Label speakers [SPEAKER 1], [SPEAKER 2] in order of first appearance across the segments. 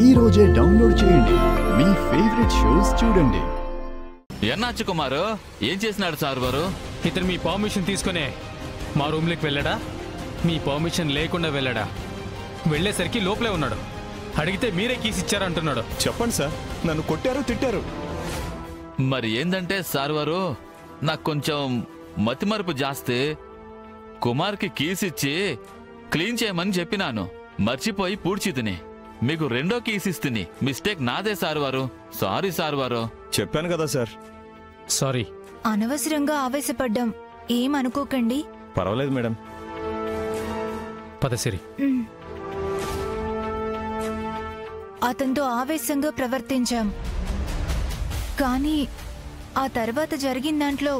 [SPEAKER 1] ఈ రోజే డౌన్లోడ్ చేయండి, మీ ఫేవరెట్ షోస్ చూడండి.
[SPEAKER 2] ఎన్నాచి కుమారు ఏం చేసినాడు సార్ వారు?
[SPEAKER 3] ఇతను మీ పర్మిషన్ తీసుకునే మా రూమ్లోకి వెళ్ళాడా? మీ పర్మిషన్ లేకుండా వెళ్ళాడా? వెళ్ళేసరికి లోపలే ఉన్నాడు. అడిగితే మీరే కీస్ ఇచ్చారంటున్నాడు.
[SPEAKER 4] చెప్పండి సార్, నన్ను కొట్టారు, తిట్టారు.
[SPEAKER 2] మరి ఏందంటే సార్ వారు, నాకు కొంచెం మతిమరుపు జాస్తే కుమార్కి కీస్ ఇచ్చి క్లీన్ చేయమని చెప్పినాను. మర్చిపోయి పూడ్చితిని. మీకు రెండో కీస్ ఇస్తుని. మిస్టేక్ నాదే సార్ వారు. సారీ సార్ వారు.
[SPEAKER 4] చెప్పాను కదా సార్.
[SPEAKER 3] సారీ.
[SPEAKER 5] అనవసరంగా ఆవేశపడ్డాం, ఏమనుకోకండి.
[SPEAKER 4] పర్వాలేదు మేడం.
[SPEAKER 3] పదసిరి.
[SPEAKER 5] అతనితో ఆవేశంగా ప్రవర్తించాం, కానీ ఆ తర్వాత జరిగిన దాంట్లో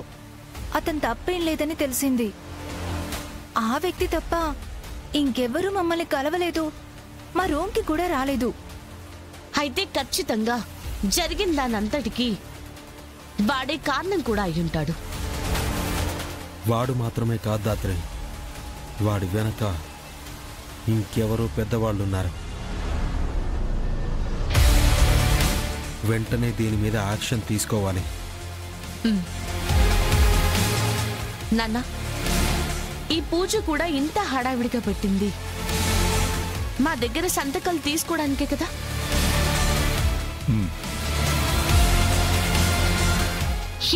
[SPEAKER 5] అతను తప్పేం లేదని తెలిసింది. ఆ వ్యక్తి తప్ప ఇంకెవ్వరూ మమ్మల్ని కలవలేదు, మా రూమ్కి కూడా రాలేదు.
[SPEAKER 6] అయితే ఖచ్చితంగా జరిగిన దానంతటికీ వాడే కారణం కూడా అయ్యుంటాడు.
[SPEAKER 7] వాడు మాత్రమే కాదు దాత్రి, వాడి వెనక ఇంకెవరో పెద్దవాళ్ళున్నారు. వెంటనే దీని మీద యాక్షన్ తీసుకోవాలి.
[SPEAKER 6] నాన్న, ఈ పూజ కూడా ఇంత హడావిడిగా పెట్టింది మా దగ్గర సంతకాలు తీసుకోవడానికే కదా.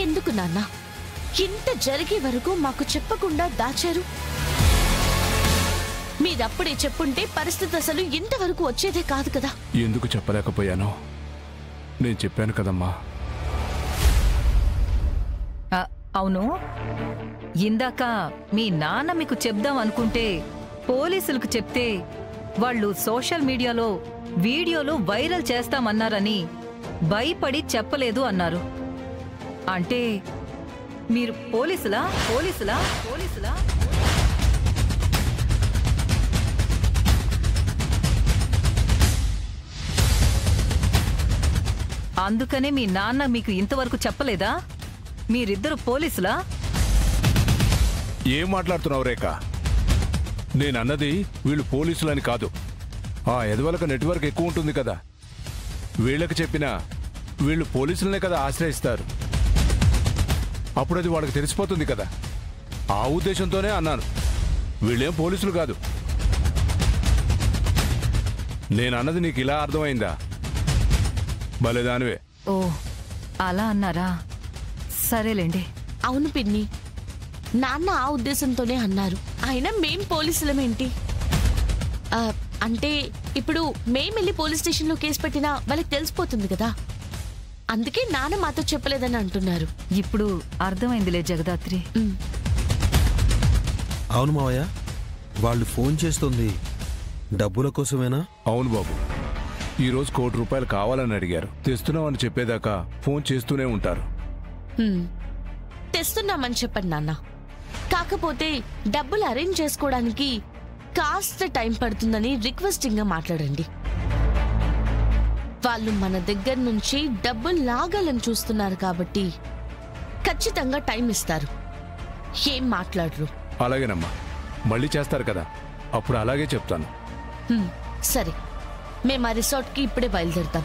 [SPEAKER 6] ఎందుకు నాన్న ఇంత జరిగే వరకు మాకు చెప్పకుండా దాచారు? మీరప్పుడే చెప్పుంటే పరిస్థితి అసలు ఇంతవరకు వచ్చేదే కాదు కదా.
[SPEAKER 8] ఎందుకు చెప్పలేకపోయాను? నేను చెప్పాను కదమ్మా.
[SPEAKER 9] అవును, ఇందాక మీ నాన్న మీకు చెప్దాం అనుకుంటే పోలీసులకు చెప్తే వాళ్ళు సోషల్ మీడియాలో వీడియోలు వైరల్ చేస్తామన్నారని భయపడి చెప్పలేదు అన్నారు. అంటే మీరు పోలీసులా? అందుకనే మీ నాన్న మీకు ఇంతవరకు చెప్పలేదా? మీరిద్దరు పోలీసులా?
[SPEAKER 8] ఏం మాట్లాడుతున్నావు రేఖ? నేనన్నది వీళ్ళు పోలీసులని కాదు. ఆ ఎదవలకు నెట్వర్క్ ఎక్కువ ఉంటుంది కదా. వీళ్ళకి చెప్పినా వీళ్ళు పోలీసులనే కదా ఆశ్రయిస్తారు. అప్పుడు అది వాళ్ళకి తెలిసిపోతుంది కదా. ఆ ఉద్దేశంతోనే అన్నాను. వీళ్ళేం పోలీసులు కాదు. నేనన్నది నీకు ఇలా అర్థమైందా? భలేదానివే.
[SPEAKER 9] ఓ, అలా అన్నారా? సరేలేండి.
[SPEAKER 6] అవును పిన్ని, నాన్న ఆ ఉద్దేశంతోనే అన్నారు. అయినా మేం పోలీసులమేంటి? అంటే ఇప్పుడు మేమెళ్ళి పోలీస్ స్టేషన్లో కేసు పెట్టినా వాళ్ళకి తెలిసిపోతుంది కదా. అందుకే నాన్న మాతో చెప్పలేదని అంటున్నారు.
[SPEAKER 9] ఇప్పుడు అర్థమైందిలే జగదాత్రి.
[SPEAKER 7] అవును మావయ్య, వాళ్ళు ఫోన్ చేస్తుంది డబ్బుల కోసమేనా?
[SPEAKER 8] అవును బాబు. ఈరోజు ₹1,00,00,000 కావాలని అడిగారు. తెస్తున్నామని చెప్పేదాకా ఫోన్ చేస్తూనే ఉంటారు.
[SPEAKER 6] తెస్తున్నామని చెప్పండి నాన్న. కాకపోతే డబ్బులు అరేంజ్ చేసుకోవడానికి కాస్త టైం పడుతుందని రిక్వెస్టింగ్ గా మాట్లాడండి. వాళ్ళు మన దగ్గర నుంచి డబ్బులు లాగాలని చూస్తున్నారు కాబట్టి ఖచ్చితంగా టైం ఇస్తారు. ఏం మాట్లాడరు.
[SPEAKER 8] అలాగేనమ్మా, మళ్ళీ చేస్తారు కదా, అప్పుడు అలాగే చెప్తాను.
[SPEAKER 6] సరే, మేము ఆ రిసార్ట్కి ఇప్పుడే బయలుదేరుతాం.